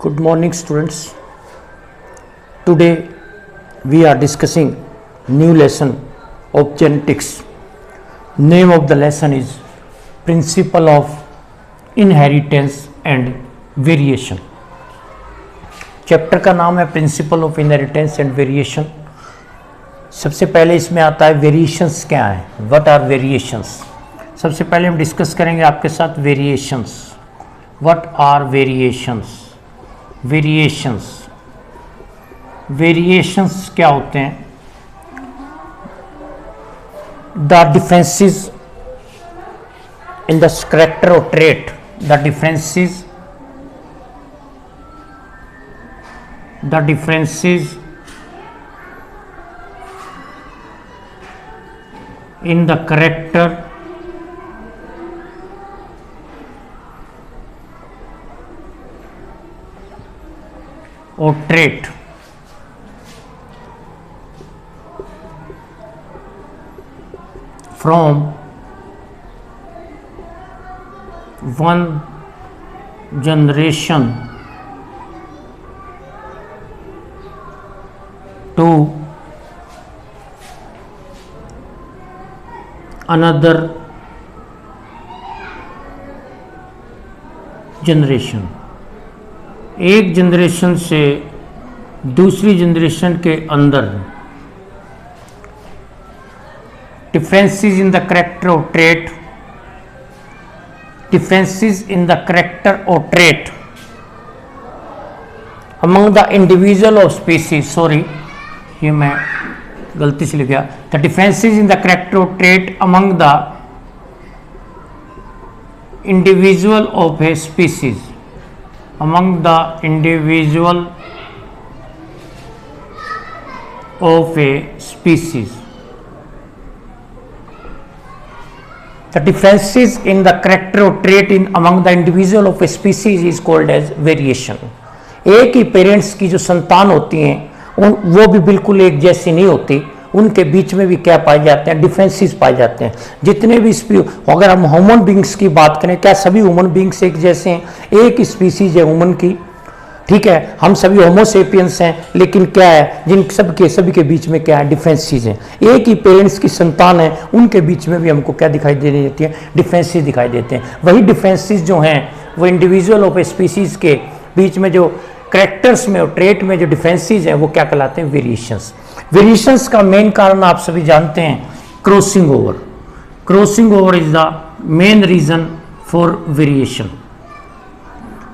Good morning, students. Today we are discussing new lesson of genetics. Name of the lesson is Principle of Inheritance and Variation. Chapter का नाम है principle of inheritance and variation. सबसे पहले इसमें आता है variations क्या है, व्हाट आर वेरिएशंस. सबसे पहले हम डिस्कस करेंगे आपके साथ variations. What are variations. Variations क्या होते हैं. The differences in the character और trait. The differences in the character or trait from one generation to another generation. एक जनरेशन से दूसरी जनरेशन के अंदर डिफरेंसेस इन द कैरेक्टर और trait. Differences in the character और trait among the individual of species. Sorry, ये मैं गलती से लिख गया. The differences in the character और trait among the individual of a species. Among the individual of a species. The differences in the character or trait in among the individual of a species is called as variation. एक ही parents की जो संतान होती हैं वो भी बिल्कुल एक जैसी नहीं होती. उनके बीच में भी क्या पाए जाते हैं, डिफरेंसेस पाए जाते हैं. जितने भी अगर हम ह्यूमन बींग्स की बात करें, क्या सभी ह्यूमन बींग्स एक जैसे हैं. एक ही स्पीसीज है ह्यूमन की, ठीक है. हम सभी होमोसेपियंस हैं, लेकिन क्या है, जिन सभी के बीच में क्या है, डिफरेंसेस हैं. एक ही पेरेंट्स की संतान है, उनके बीच में भी हमको क्या दिखाई देने देती है, डिफरेंसेस दिखाई देते हैं. वही डिफरेंसेस जो हैं वो इंडिविजुअल ऑफ ए स्पीसीज के बीच में जो कैरेक्टर्स में और ट्रेट में जो डिफरेंसेस हैं वो क्या कहलाते हैं, वेरिएशंस. वेरिएशंस का मेन कारण आप सभी जानते हैं, crossing over. Crossing over is the main reason for variation.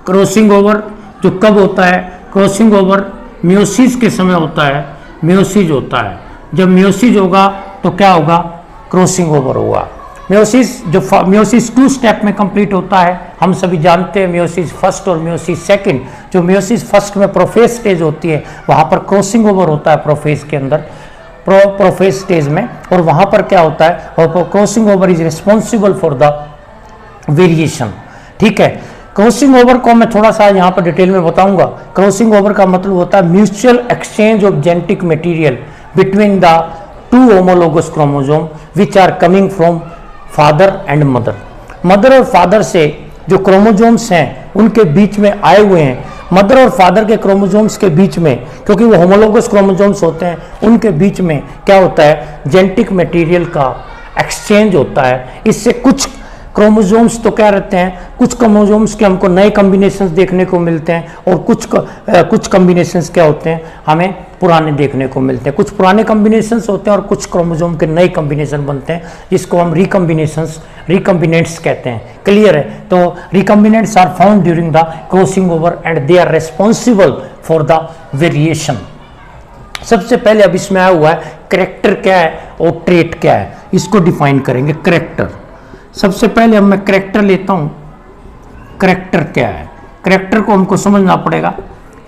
Crossing over जो कब होता है, क्रॉसिंग ओवर मियोसिस के समय होता है. मियोसिस होता है, जब मियोसिस होगा तो क्या होगा, क्रॉसिंग ओवर होगा. मियोसिस 2 स्टेप में कंप्लीट होता है. हम सभी जानते हैं मियोसिस फर्स्ट और मियोसिस सेकंड. जो मियोसिस फर्स्ट में प्रोफेज स्टेज होती है वहाँ पर क्रॉसिंग ओवर होता है प्रोफेज के अंदर, प्रोफेज स्टेज में. और वहाँ पर क्या होता है, और crossing over is responsible for the variation. ठीक है. क्रॉसिंग ओवर को मैं थोड़ा सा यहाँ पर डिटेल में बताऊंगा. क्रॉसिंग ओवर का मतलब होता है mutual exchange of genetic material between the 2 homologous chromosome which are coming from father and mother. Mother और फादर से जो क्रोमोसोम्स हैं उनके बीच में आए हुए हैं. मदर और फादर के क्रोमोसोम्स के बीच में, क्योंकि वो होमोलोगस क्रोमोसोम्स होते हैं, उनके बीच में क्या होता है, जेनेटिक मटेरियल का एक्सचेंज होता है. इससे कुछ क्रोमोसोम्स तो क्या रहते हैं, कुछ क्रोमोसोम्स के हमको नए कॉम्बिनेशंस देखने को मिलते हैं और कुछ कॉम्बिनेशंस क्या होते हैं, हमें पुराने देखने को मिलते हैं. कुछ पुराने कॉम्बिनेशंस होते हैं और कुछ क्रोमोसोम के नए कॉम्बिनेशन बनते हैं, जिसको हम रिकॉम्बिनेंट्स कहते हैं. क्लियर है. तो recombinants are found during the crossing over and they are responsible for the variation. सबसे पहले अब इसमें आया हुआ है कैरेक्टर क्या है और ट्रेट क्या है, इसको डिफाइन करेंगे. कैरेक्टर, सबसे पहले अब मैं कैरेक्टर लेता हूं. कैरेक्टर क्या है, कैरेक्टर को हमको समझना पड़ेगा.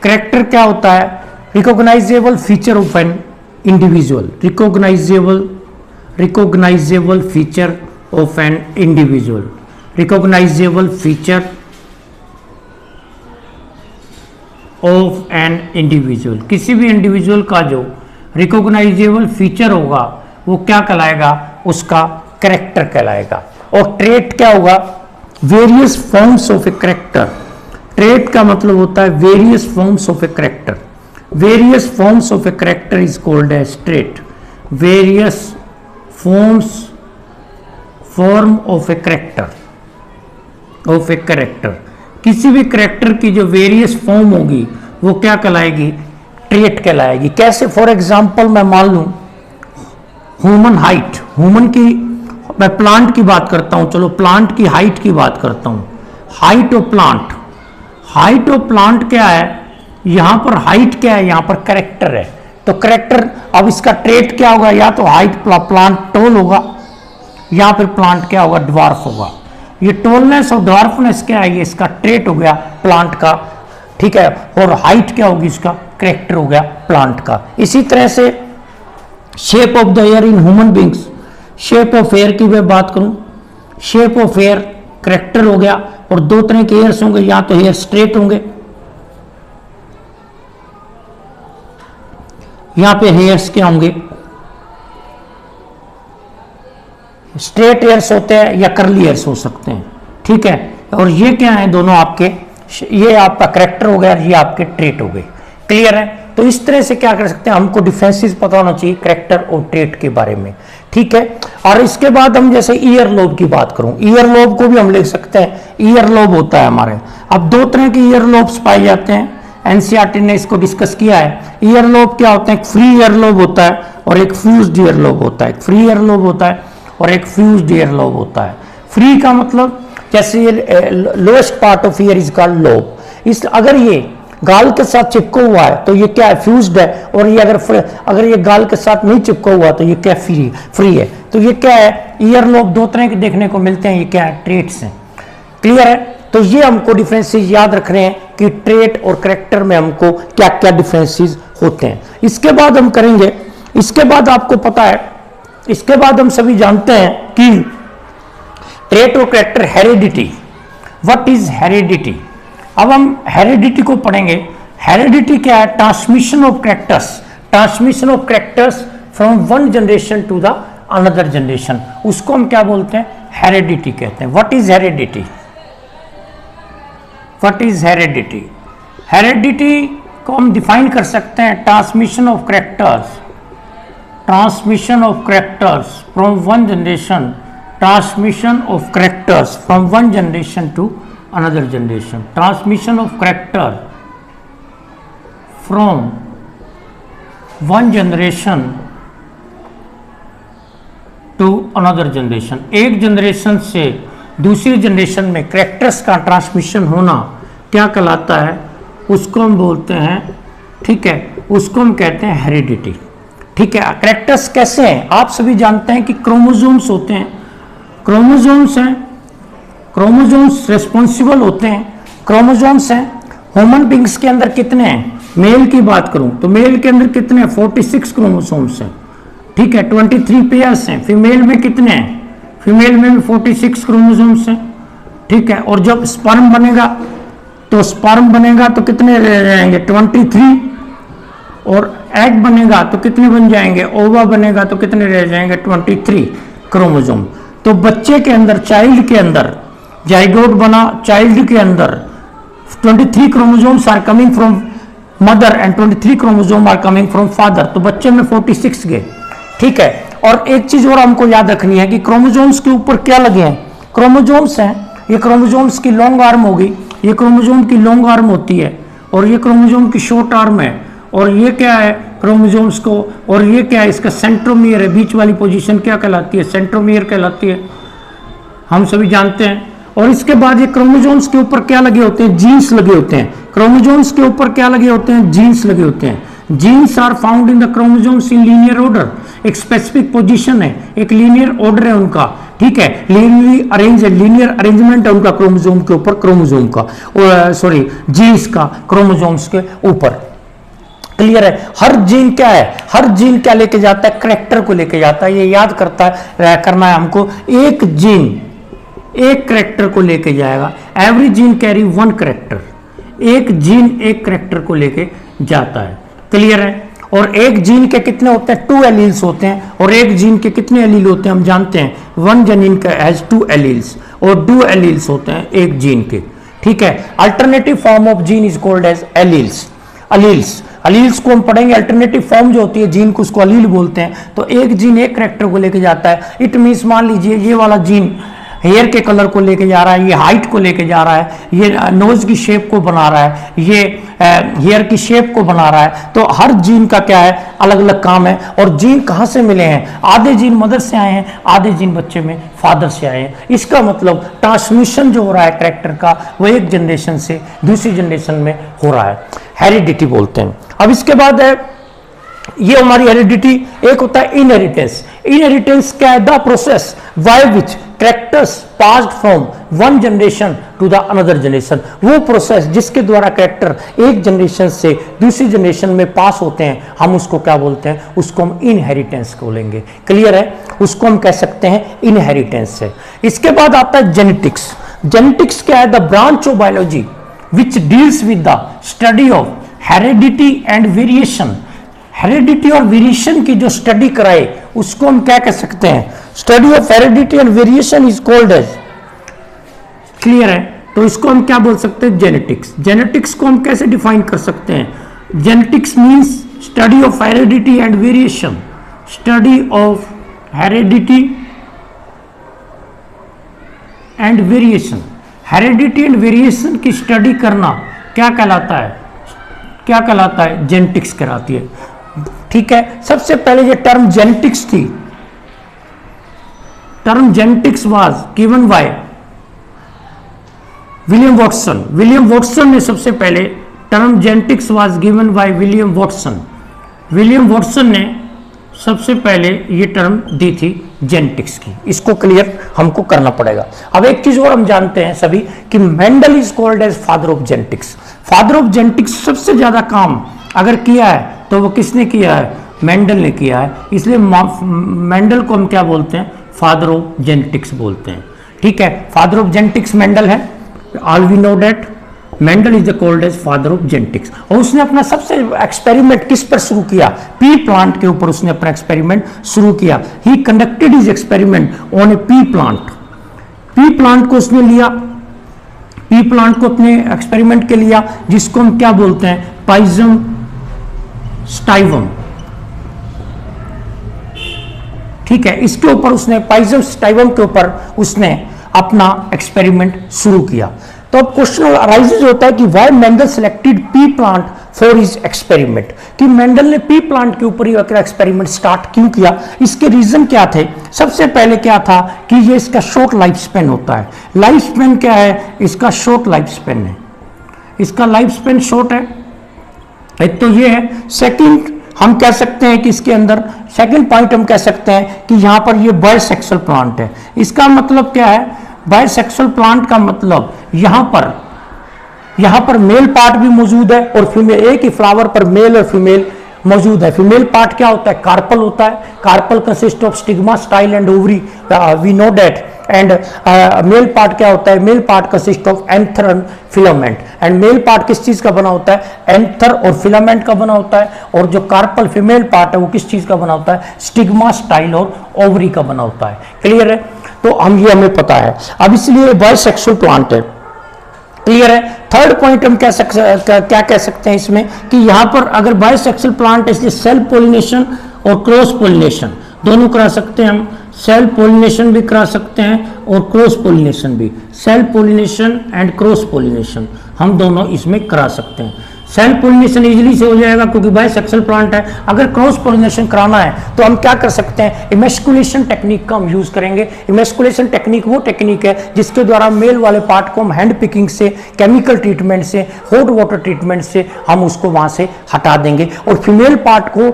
कैरेक्टर क्या होता है, recognisable feature of an individual. Recognisable feature of an individual. Recognisable feature of an individual. किसी भी इंडिविजुअल का जो रिकॉग्नाइजेबल फीचर होगा वो क्या कहलाएगा, उसका कैरेक्टर कहलाएगा. और ट्रेट क्या होगा, various forms of a character. Trait का मतलब होता है various forms of a character, various forms of a character is called as trait, various form of a character, किसी भी करेक्टर की जो वेरियस फॉर्म होगी वो क्या कहलाएगी, ट्रेट कहलाएगी। कैसे, फॉर एग्जांपल मैं मान लूं ह्यूमन हाइट, ह्यूमन की, मैं प्लांट की बात करता हूं, चलो प्लांट की हाइट की बात करता हूं, height of plant, height of plant क्या है, यहां पर हाइट क्या है, यहां पर करेक्टर है, तो करेक्टर, अब इसका ट्रेट क्या होगा, या तो हाइट प्लांट टॉल होगा या फिर प्लांट क्या होगा, ड्वार्फ होगा। ये टॉलनेस और ड्वार्फनेस क्या है, ये इसका ट्रेट हो गया प्लांट का, ठीक है, और हाइट क्या होगी, इसका करेक्टर हो गया प्लांट का। इसी तरह से shape of the air in human beings, shape of air की मैं बात करूं, शेप ऑफ एयर करेक्टर हो गया, और दो तरह के एयर्स होंगे, या तो हेयर स्ट्रेट होंगे, यहां पे हेयर्स क्या होंगे, स्ट्रेट हेयर्स होते हैं या कर्ली हेयर्स हो सकते हैं, ठीक है, और ये क्या है, दोनों आपके, ये आपका करेक्टर हो गया, ये आपके ट्रेट हो गए। क्लियर है? तो इस तरह से क्या कर सकते हैं, हमको डिफरेंसेस पता होना चाहिए करेक्टर और ट्रेट के बारे में, ठीक है। और इसके बाद हम जैसे ईयर लोब की बात करूं, ईयर लोब को भी हम लिख सकते हैं, ईयर लोब होता है हमारे, अब दो तरह के ईयर लोब्स पाए जाते हैं, एनसीईआरटी ने इसको डिस्कस किया है। ईयर लोब क्या होते हैं, एक फ्री ईयर लोब होता है और एक फ्यूज्ड ईयर लोब होता है, एक फ्री ईयर लोब होता है और एक फ्यूज्ड ईयर लोब होता है। फ्री का मतलब जैसे ये lowest part of year is called lobe, इस अगर ये गाल के साथ चिपका हुआ है तो ये क्या है, फ्यूज्ड है, और ये अगर ये गाल के साथ नहीं चिपका हुआ तो ये क्या, फ्री है। तो ये क्या है, ईयर लोब दो तरह के देखने को मिलते हैं, ये क्या है, ट्रेट्स हैं। क्लियर है? तो ये हमको डिफरेंसेस याद रख रहे हैं कि ट्रेट और करेक्टर में हमको क्या क्या डिफरेंसेस होते हैं। इसके बाद हम करेंगे, इसके बाद आपको पता है, इसके बाद हम सभी जानते हैं कि ट्रेट और character, heredity, what is heredity. अब हम हेरिडिटी को पढ़ेंगे। हेरिडिटी क्या है, transmission of characters, transmission of characters from one generation to the another generation, उसको हम क्या बोलते हैं, हेरिडिटी कहते हैं। What is heredity, what is heredity. Heredity को हम डिफाइन कर सकते हैं, transmission of characters, transmission of characters from one generation, transmission of characters from one generation to another generation, transmission of character from one generation to another generation, एक generation से दूसरी generation में characters का transmission होना क्या कहलाता है, उसको हम बोलते हैं, ठीक है, उसको हम कहते हैं हेरिडिटी। ठीक है, करेक्टर्स कैसे हैं, आप सभी जानते हैं कि क्रोमोसोम्स होते हैं, क्रोमोसोम्स हैं, क्रोमोसोम्स रिस्पॉन्सिबल होते हैं, क्रोमोसोम्स हैं। ह्यूमन बींग्स के अंदर कितने हैं, मेल की बात करूं तो मेल के अंदर कितने हैं, 46 क्रोमोसोम्स हैं, ठीक है, 23 पेयर्स हैं। फीमेल में कितने हैं, फीमेल में भी 46 क्रोमोसोम्स हैं, ठीक है। और जब स्पर्म बनेगा तो कितने रह जाएंगे, 23, और एग बनेगा तो कितने बन जाएंगे, ओवा बनेगा तो कितने रह जाएंगे, 23 क्रोमोसोम। तो बच्चे के अंदर, चाइल्ड के अंदर, जाइगोट बना, चाइल्ड के अंदर 23 chromosomes are coming from mother and 23 chromosome are coming from father, तो बच्चे में 46 गए, ठीक है। और एक चीज और हमको याद रखनी है कि क्रोमोसोम्स के ऊपर क्या लगे हैं, क्रोमोसोम्स हैं, ये क्रोमोसोम्स की लॉन्ग आर्म होगी, ये क्रोमोसोम की लॉन्ग आर्म होती है, और ये क्रोमोसोम की शॉर्ट आर्म है, और ये क्या है क्रोमोसोम्स को, और ये क्या है, इसका सेंट्रोमियर है, बीच वाली पोजीशन क्या कहलाती है, सेंट्रोमियर कहलाती है, हम सभी जानते हैं। और इसके बाद ये क्रोमोसोम्स के ऊपर क्या लगे होते हैं, जीन्स लगे होते हैं, क्रोमोसोम्स के ऊपर क्या लगे होते हैं, जीन्स लगे होते हैं। Genes are found in the chromosomes in linear order, एक स्पेसिफिक पोजीशन है, एक लीनियर ऑर्डर है उनका, ठीक है, लीनियर अरेंजमेंट है उनका क्रोमोसोम के ऊपर, क्रोमोसोम का, सॉरी जीन्स का क्रोमोसोम्स के ऊपर। क्लियर है? हर जीन क्या है, हर जीन क्या लेके जाता है, करेक्टर को लेके जाता है, ये याद करना है हमको। एक जीन एक करेक्टर को लेके जाएगा, every gene carry one character, एक जीन एक करेक्टर को लेके जाता है। क्लियर है? और एक जीन के कितने होते हैं, 2 एलील्स होते हैं, और एक जीन के कितने एलील होते हैं हम जानते हैं, वन जीन का हैज 2 एलील्स, और 2 एलील्स होते हैं एक जीन के। ठीक है। Alternative form of gene is called as alleles. Alleles को हम पढ़ेंगे। अल्टरनेटिव फॉर्म जो होती है जीन को, उसको अलील बोलते हैं। तो एक जीन एक कैरेक्टर को लेके जाता है। इट मीन्स मान लीजिए ये वाला जीन हेयर के कलर को लेके जा रहा है, ये हाइट को लेके जा रहा है, ये नोज की शेप को बना रहा है, ये हेयर की शेप को बना रहा है। तो हर जीन का क्या है, अलग अलग काम है। और जीन कहाँ से मिले हैं? आधे जीन मदर से आए हैं, आधे जीन बच्चे में फादर से आए हैं। इसका मतलब ट्रांसमिशन जो हो रहा है कैरेक्टर का, वो एक जनरेशन से दूसरी जनरेशन में हो रहा है। हेरिडिटी बोलते हैं। अब इसके बाद है ये हमारी हेरिडिटी। एक होता है इनहेरिटेंस। इनहेरिटेंस क्या है? The process by which characters passed from one generation to the another generation. वो प्रोसेस जिसके द्वारा कैरेक्टर एक जनरेशन से दूसरी जनरेशन में पास होते हैं, हम उसको क्या बोलते हैं? उसको हम इनहेरिटेंस बोलेंगे। क्लियर है? उसको हम कह सकते हैं इनहेरिटेंस है। इसके बाद आता है जेनेटिक्स। जेनेटिक्स क्या है? The branch of biology which deals with the study of heredity and variation. Heredity और वेरिएशन की जो स्टडी कराए उसको हम क्या कह सकते हैं? Study of heredity and variation is called as. Clear है? तो इसको हम क्या बोल सकते हैं? जेनेटिक्स। जेनेटिक्स को हम कैसे डिफाइन कर सकते हैं? Genetics means study of heredity and variation. Study of heredity and variation. Heredity and variation की स्टडी करना क्या कहलाता है? क्या कहलाता है? जेनेटिक्स कहलाती है। ठीक है। सबसे पहले ये टर्म जेनेटिक्स थी। Term genetics was given by William Watson. William Watson ने सबसे पहले term genetics was given by William Watson. William Watson ने सबसे पहले ये टर्म दी थी जेनेटिक्स की। इसको क्लियर हमको करना पड़ेगा। अब एक चीज और हम जानते हैं सभी कि Mendel is called as father of genetics. Father of genetics सबसे ज्यादा काम अगर किया है तो वो किसने किया है? मेंडल ने किया है। इसलिए मेंडल को हम क्या बोलते हैं? फादर ऑफ जेनेटिक्स बोलते हैं। ठीक है। फादर ऑफ जेनेटिक्स मेंडल है। All we know that Mendel is called as father of genetics. और उसने अपना सबसे एक्सपेरिमेंट किस पर शुरू किया? पी प्लांट के ऊपर उसने अपना एक्सपेरिमेंट शुरू किया। ही conducted his experiment on A P plant. P plant को उसने लिया, पी प्लांट को अपने एक्सपेरिमेंट के लिया, जिसको हम क्या बोलते हैं? पाइजम स्टाइवम। ठीक है। इसके ऊपर उसने पाइजम स्टाइवम के ऊपर उसने अपना एक्सपेरिमेंट शुरू किया। तो अब क्वेश्चन अराइजेज होता है कि why Mendel selected P plant for his experiment. कि मेंडल ने पी प्लांट के ऊपर ही एक्सपेरिमेंट स्टार्ट क्यों किया? इसके रीजन क्या थे? सबसे पहले क्या था कि ये इसका शॉर्ट लाइफ स्पेन होता है। लाइफ स्पेन क्या है? इसका शॉर्ट लाइफ स्पेन है। इसका लाइफ स्पेन शॉर्ट है। एक तो ये है। सेकंड हम कह सकते हैं कि इसके अंदर सेकंड पॉइंट हम कह सकते हैं कि यहां पर ये बायसेक्सुअल प्लांट है। इसका मतलब क्या है? बायसेक्सुअल प्लांट का मतलब यहां पर मेल पार्ट भी मौजूद है और फीमेल। एक ही फ्लावर पर मेल और फीमेल मौजूद है। फीमेल पार्ट क्या होता है? कार्पल होता है। Carpel consist of stigma, style and ovary, we know that. And male part क्या होता है? Male part consist of anther and filament. And male part किस चीज का बना होता है? एंथर और फिलामेंट का बना होता है। और जो कार्पल फीमेल पार्ट है वो किस चीज का बना होता है? स्टिग्मा, स्टाइल और ओवरी का बना होता है। क्लियर है? तो हमें पता है। अब इसलिए बायसेक्सुअल प्लांट है। क्लियर है? थर्ड पॉइंट हम क्या कह सकते हैं इसमें कि यहां पर अगर बायसेक्सुअल प्लांट है इसलिए सेल्फ पोलिनेशन और क्रॉस पोलिनेशन दोनों करा सकते हैं हम। सेल्फ पोलिनेशन भी करा सकते हैं और क्रॉस पोलिनेशन भी। Self pollination and cross pollination हम दोनों इसमें करा सकते हैं। सेल्फ पोलिनेशन इजीली से हो जाएगा क्योंकि बायसेक्सुअल प्लांट है। अगर क्रॉस पोलिनेशन कराना है तो हम क्या कर सकते हैं? इमेस्कुलेशन टेक्निक का हम यूज करेंगे। इमेस्कुलेशन टेक्निक वो टेक्निक है जिसके द्वारा मेल वाले पार्ट को हम हैंड पिकिंग से, केमिकल ट्रीटमेंट से, हॉट वाटर ट्रीटमेंट से हम उसको वहां से हटा देंगे और फीमेल पार्ट को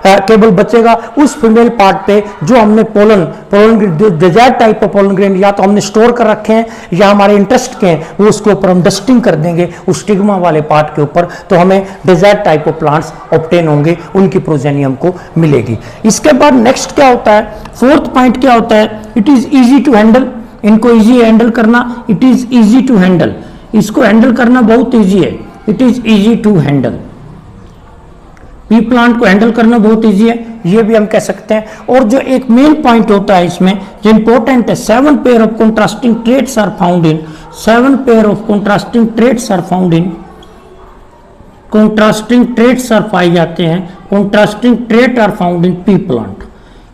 केवल बचेगा उस फीमेल पार्ट पे जो हमने pollen desired type of pollen grain या तो हमने स्टोर कर रखे हैं या हमारे इंटरेस्ट के हैं, वो उसके ऊपर हम डस्टिंग कर देंगे उस स्टिग्मा वाले पार्ट के ऊपर, तो हमें desired type of plants obtain होंगे, उनकी प्रोजेनी हमको मिलेगी। इसके बाद नेक्स्ट क्या होता है? फोर्थ पॉइंट क्या होता है? It is easy to handle. इनको इजी हैंडल करना, it is easy to handle. इसको हैंडल करना बहुत इजी है। It is easy to handle. Pea plant को हैंडल करना बहुत ईजी है, ये भी हम कह सकते हैं। और जो एक मेन पॉइंट होता है इसमें जो इंपॉर्टेंट है, 7 pair of contrasting traits are found in, 7 pair of contrasting traits are found in, contrasting traits are पाए जाते हैं, contrasting trait are found in pea plant.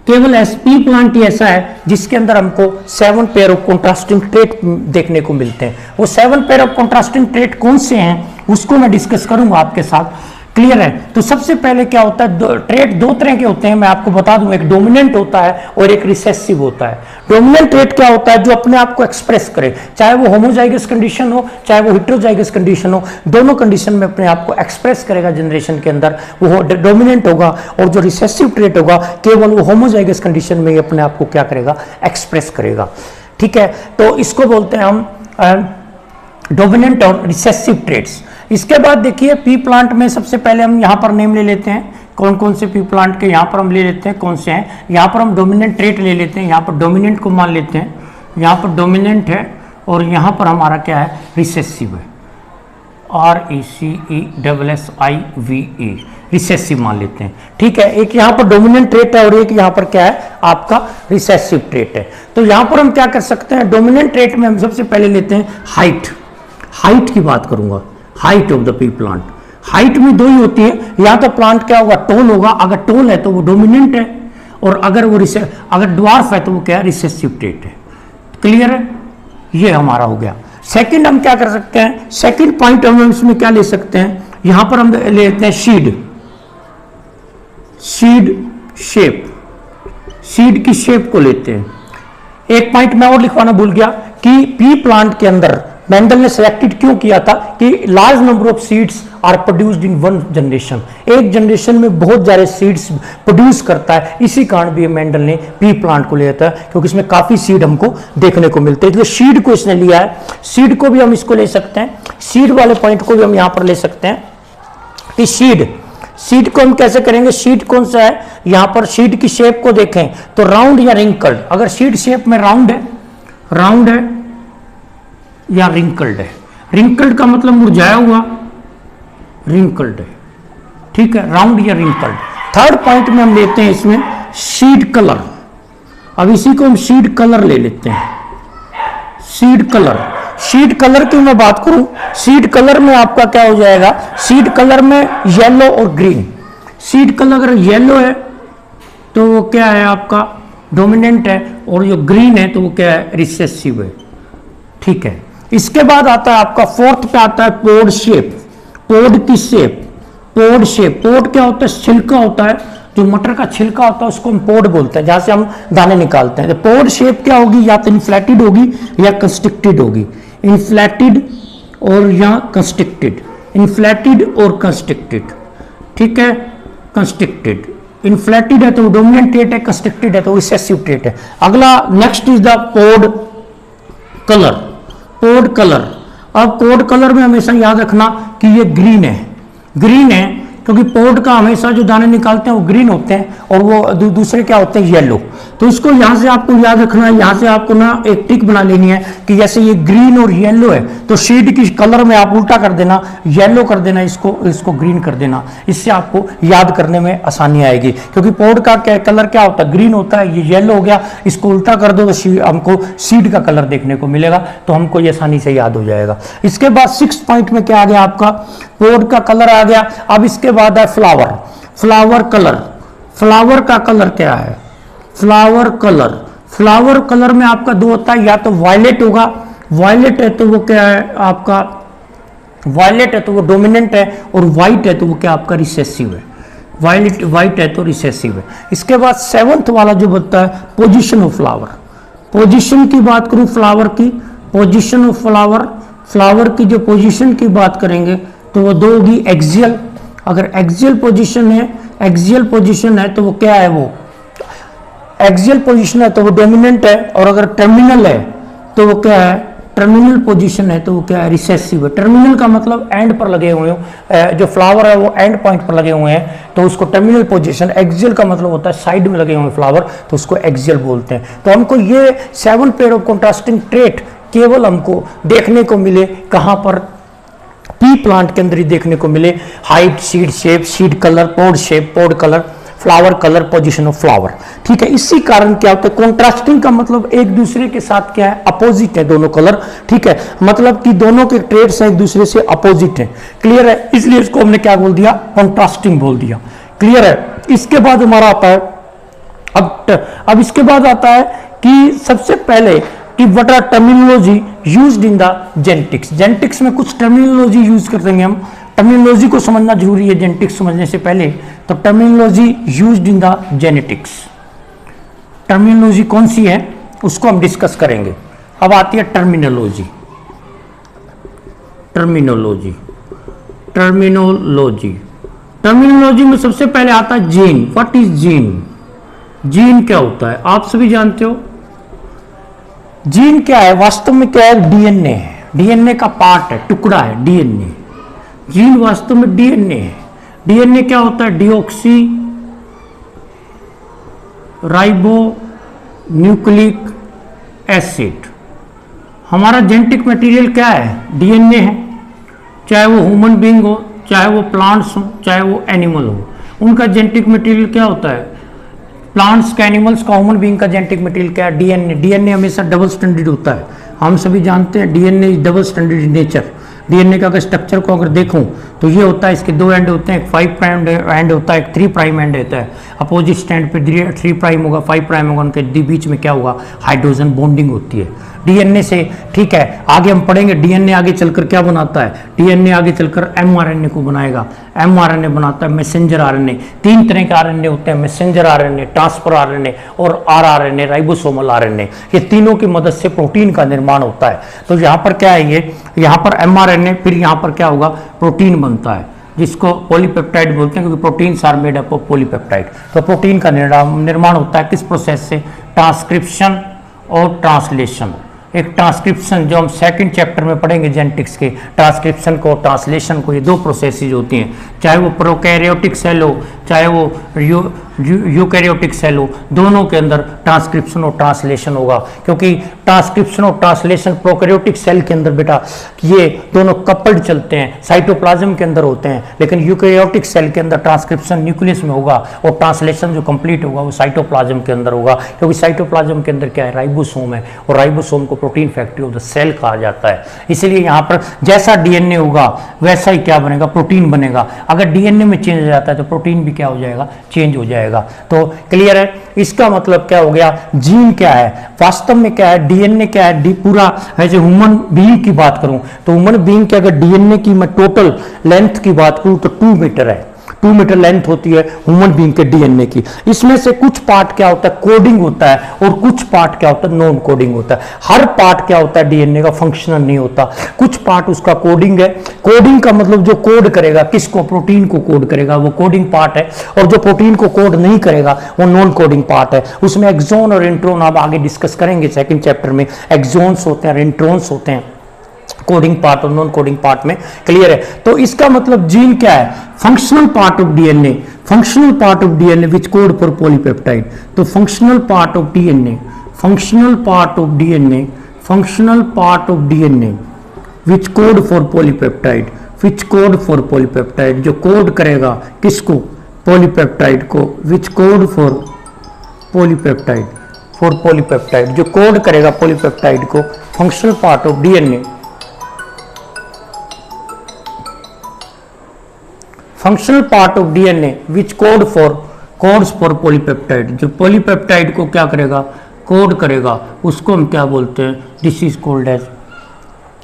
केवल पी प्लांट ही ऐसा है जिसके अंदर हमको 7 पेयर ऑफ कॉन्ट्रास्टिंग ट्रेट देखने को मिलते हैं। वो 7 पेयर ऑफ कॉन्ट्रास्टिंग ट्रेट कौन से हैं उसको मैं डिस्कस करूंगा आपके साथ, क्लियर है। तो सबसे पहले क्या होता है, ट्रेट दो तरह के होते हैं, मैं आपको बता दूं, एक डोमिनेंट होता है और एक रिसेसिव होता है। डोमिनेंट ट्रेट क्या होता है, जो अपने आप को एक्सप्रेस करे, चाहे वो होमोजाइगस कंडीशन हो चाहे वो हेटेरोजाइगस कंडीशन हो, दोनों कंडीशन में अपने आप को एक्सप्रेस करेगा जनरेशन के अंदर, वो डोमिनेंट होगा। और जो रिसेसिव ट्रेट होगा केवल वो होमोजाइगस कंडीशन में ही अपने आप को क्या करेगा, एक्सप्रेस करेगा, ठीक है। तो इसको बोलते हैं हम डोमिनेंट और रिसेसिव ट्रेट्स। इसके बाद देखिए पी प्लांट में सबसे पहले हम यहाँ पर नेम ले लेते हैं, कौन कौन से पी प्लांट के यहाँ पर हम ले लेते हैं, कौन से हैं। यहाँ पर हम डोमिनेंट ट्रेट ले लेते हैं, यहाँ पर डोमिनेंट को मान लेते हैं, यहाँ पर डोमिनेंट है और यहाँ पर हमारा क्या है, रिसेसिव है, RECESSIVE, रिसेसिव मान लेते हैं, ठीक है। एक यहाँ पर डोमिनेंट ट्रेट है और एक यहाँ पर क्या है, आपका रिसेसिव ट्रेट है। तो यहाँ पर हम क्या कर सकते हैं, डोमिनेंट ट्रेट में हम सबसे पहले लेते हैं हाइट, हाइट की बात करूंगा, height of the P plant. Height में दो ही होती है, या तो प्लांट क्या होगा, टोल होगा, अगर टोल है तो वो डोमिनेंट है, और अगर वो अगर ड्वार्फ है तो वो क्या है, रिसेसिव ट्रेट है, क्लियर है। ये हमारा हो गया। सेकंड हम क्या कर सकते हैं, सेकंड पॉइंट हम इसमें क्या ले सकते हैं, यहां पर हम ले लेते हैं शीड, शीड शेप, सीड की शेप को लेते हैं। एक पॉइंट मैं और लिखवाना भूल गया कि पी प्लांट के अंदर मेंडल ने सिलेक्टेड क्यों किया था कि large number of seeds are produced in one generation, एक जनरेशन में बहुत सारे सीड्स प्रोड्यूस करता है, इसी कारण भी मेंडल ने पी प्लांट को लिया था, क्योंकि इसमें काफी सीड हमको देखने को मिलते हैं, इसलिए सीड को इसने लिया है। सीड को भी हम इसको ले सकते हैं, सीड वाले पॉइंट को भी हम यहां पर ले सकते हैं कि सीड को हम कैसे करेंगे, सीड कौन सा है, यहां पर सीड की शेप को देखें तो राउंड या रिंकल्ड, अगर सीड शेप में राउंड है या रिंकल्ड है, रिंकल्ड का मतलब मुरझाया हुआ, रिंकल्ड है, ठीक है, राउंड या रिंकल्ड। थर्ड पॉइंट में हम लेते हैं इसमें सीड कलर, अब इसी को हम सीड कलर ले लेते हैं, सीड कलर। सीड कलर की मैं बात करूं, सीड कलर में आपका क्या हो जाएगा, सीड कलर में येलो और ग्रीन, सीड कलर अगर येलो है तो वो क्या है, आपका डोमिनेंट है, और जो ग्रीन है तो वो क्या है, रिसेसिव है, ठीक है। इसके बाद आता है आपका फोर्थ पे आता है पोड शेप, पोड की शेप, पोड शेप, पोड क्या होता है, छिलका होता है, जो मटर का छिलका होता है उसको हम पोड बोलते हैं, जहां से हम दाने निकालते हैं। तो पोड शेप क्या होगी, या तो इन्फ्लेटेड होगी या कंस्ट्रिक्टेड होगी, इन्फ्लेटेड और या कंस्ट्रिक्टेड, इन्फ्लेटेड और कंस्ट्रिक्टेड, ठीक है, कंस्ट्रिक्टेड। इन्फ्लेटेड है तो वो डोमिनेंट ट्रेट है, कंस्ट्रिक्टेड है तो रिसेसिव ट्रेट है। अगला next is the pod colour, pod colour. अब पोड कलर में हमेशा याद रखना कि ये ग्रीन है, ग्रीन है क्योंकि पोड का हमेशा जो दाने निकालते हैं वो ग्रीन होते हैं, और वो दूसरे क्या होते हैं, येलो। तो इसको यहां से आपको याद रखना है, यहां से आपको ना एक टिक बना लेनी है कि जैसे ये ग्रीन और येलो है तो सीड की कलर में आप उल्टा कर देना, येलो कर देना, इसको ग्रीन कर देना, इससे आपको याद करने में आसानी आएगी। क्योंकि पोड का कलर क्या होता है, ग्रीन होता है, ये येलो हो गया, इसको उल्टा कर दो तो हमको सीड का कलर देखने को मिलेगा, तो हमको ये आसानी से याद हो जाएगा। इसके बाद 6th पॉइंट में क्या आ गया, आपका पोड का कलर आ गया। अब इसके बाद है फ्लावर, फ्लावर कलर। फ्लावर का कलर क्या है, फ्लावर कलर, फ्लावर कलर में आपका दो होता है, या तो वायलेट होगा, वायलेट है तो वो क्या है आपका, वायलेट है तो वो डोमिनेंट है, और व्हाइट है तो वो क्या आपका रिसेसिव है, वायलेट व्हाइट है तो रिसेसिव है। इसके बाद 7th वाला जो बनता है पोजीशन ऑफ फ्लावर, पोजीशन की बात करूं फ्लावर की, पोजीशन ऑफ फ्लावर, फ्लावर की जो पोजीशन की बात करेंगे तो वो दो होगी, एक्सियल, अगर एक्सियल पोजीशन है, एक्सियल पोजीशन है तो वो क्या है, वो एक्सियल पोजीशन है तो वो डोमिनेंट है, और अगर टर्मिनल है तो वो क्या है, टर्मिनल पोजीशन है तो वो क्या है, रिसेसिव है। टर्मिनल का मतलब एंड पर लगे हुए हो, जो फ्लावर है वो एंड पॉइंट पर लगे हुए हैं तो उसको टर्मिनल पोजीशन। एक्सियल का मतलब होता है साइड में लगे हुए फ्लावर, तो उसको एक्सियल बोलते हैं। तो हमको ये 7 पेयर ऑफ कॉन्ट्रास्टिंग ट्रेट केवल हमको देखने को मिले कहां पर, पी प्लांट के अंदर ही देखने को मिले, height, seed shape, seed colour, pod shape, pod colour, flower colour, position of flower. ठीक है, इसी कारण क्या होता है, कॉन्ट्रास्टिंग का मतलब एक दूसरे के साथ क्या है, अपोजिट है दोनों कलर। ठीक है, मतलब कि दोनों के ट्रेड्स एक दूसरे से अपोजिट है। क्लियर है, इसलिए इसको हमने क्या बोल दिया, कॉन्ट्रास्टिंग बोल दिया। क्लियर है। इसके बाद हमारा आता है, अब इसके बाद आता है कि सबसे पहले कि what are terminology used in the genetics. Genetics में कुछ टर्मिनोलॉजी यूज कर देंगे हम, टर्मिनोलॉजी को समझना जरूरी है जेनेटिक्स समझने से पहले। तो terminology used in the genetics, terminology कौन सी है उसको हम डिस्कस करेंगे। अब आती है टर्मिनोलॉजी, टर्मिनोलॉजी, टर्मिनोलॉजी। टर्मिनोलॉजी में सबसे पहले आता है gene. What is gene? Gene क्या होता है आप सभी जानते हो। जीन क्या है, वास्तव में क्या है, डीएनए है, डीएनए का पार्ट है, टुकड़ा है डीएनए। जीन वास्तव में डीएनए है। डीएनए क्या होता है, डीऑक्सी राइबो न्यूक्लिक एसिड। हमारा जेनेटिक मटेरियल क्या है, डीएनए है। चाहे वो ह्यूमन बीइंग हो, चाहे वो प्लांट्स हो, चाहे वो एनिमल हो, उनका जेनेटिक मटेरियल क्या होता है, प्लांट्स का, एनिमल्स का, ह्यूमन बीइंग का जेनेटिक मटेरियल क्या है, डीएनए। डीएनए हमेशा डबल स्टैंडर्ड होता है, हम सभी जानते हैं DNA is double standard in nature. DNA का अगर स्ट्रक्चर को अगर देखूं तो ये होता है, इसके दो एंड होते हैं, एक 5 प्राइम एंड होता है, एक 3 प्राइम एंड होता है। अपोजिट स्टैंड पे 3 प्राइम होगा, 5 प्राइम होगा, उनके बीच में क्या होगा, हाइड्रोजन बॉन्डिंग होती है डीएनए से। ठीक है, आगे हम पढ़ेंगे डीएनए आगे चलकर क्या बनाता है, डीएनए आगे चलकर एमआरएनए को बनाएगा। एमआरएनए बनाता है मैसेंजर आरएनए। 3 तरह के आरएनए होते हैं, मैसेंजर आरएनए, ट्रांसफर आरएनए और आरआरएनए, राइबोसोमल आरएनए। ये तीनों की मदद से प्रोटीन का निर्माण होता है। तो यहाँ पर क्या है, ये यहाँ पर एमआरएनए, फिर यहाँ पर क्या होगा, प्रोटीन बनता है, जिसको पॉलीपेप्टाइड बोलते हैं, क्योंकि proteins are made up of polypeptide. तो प्रोटीन का निर्माण होता है किस प्रोसेस से, ट्रांसक्रिप्शन और ट्रांसलेशन। एक ट्रांसक्रिप्शन जो हम सेकंड चैप्टर में पढ़ेंगे जेनेटिक्स के, ट्रांसक्रिप्शन को, ट्रांसलेशन को, ये 2 प्रोसेसेस होती हैं। चाहे वो प्रोकैरियोटिक सेल हो, चाहे वो यूकैरियोटिक सेल हो, दोनों के अंदर ट्रांसक्रिप्शन और ट्रांसलेशन होगा। क्योंकि ट्रांसक्रिप्शन और ट्रांसलेशन प्रोकैरियोटिक सेल के अंदर बेटा ये दोनों कपल्ड चलते हैं, साइटोप्लाज्म के अंदर होते हैं, लेकिन यूकैरियोटिक सेल के अंदर ट्रांसक्रिप्शन न्यूक्लियस में होगा और ट्रांसलेशन जो कंप्लीट होगा वो साइटोप्लाज्म के अंदर होगा। क्योंकि साइटोप्लाज्म के अंदर क्या है, राइबोसोम है, और राइबोसोम को protein factory of the cell कहा जाता है। इसलिए यहाँ पर जैसा डीएनए होगा वैसा ही क्या बनेगा, प्रोटीन बनेगा। अगर डीएनए में चेंज हो जाता है तो प्रोटीन भी क्या हो जाएगा, चेंज हो जाएगा। तो क्लियर है, इसका मतलब क्या हो गया, जीन क्या है, वास्तव में क्या है, डीएनए क्या है, पूरा ऐसे ह्यूमन बीइंग की बात करूं तो ह्यूमन बीइंग के अगर डीएनए की मैं टोटल लेंथ की बात करूं तो 2 मीटर है, 2 मीटर लेंथ होती है ह्यूमन बीइंग के डीएनए की। इसमें से कुछ पार्ट क्या होता है, कोडिंग होता है, और कुछ पार्ट क्या होता है, नॉन कोडिंग होता है। हर पार्ट क्या होता है डीएनए का, फंक्शनल नहीं होता। कुछ पार्ट उसका कोडिंग है। कोडिंग का मतलब जो कोड करेगा, किसको, प्रोटीन को कोड करेगा, वो कोडिंग पार्ट है। और जो प्रोटीन को कोड नहीं करेगा वो नॉन कोडिंग पार्ट है। उसमें एक्सोन और इंट्रोन आप आगे डिस्कस करेंगे सेकंड चैप्टर में। एक्सोन्स होते हैं, इंट्रोन्स होते हैं कोडिंग पार्ट और नॉन कोडिंग पार्ट में। क्लियर है। तो इसका मतलब जीन क्या है, functional part of DNA, functional part of DNA which code for polypeptide. तो functional part of DNA, functional part of DNA, functional part of DNA which code for polypeptide, which code for polypeptide, जो code करेगा किसको, polypeptide को, which code for polypeptide, for polypeptide, जो code करेगा polypeptide को, functional part of DNA, functional part of DNA which codes for polypeptide, जो polypeptide को क्या करेगा, कोड करेगा, उसको हम क्या बोलते हैं, दिस इज कॉल्ड एज,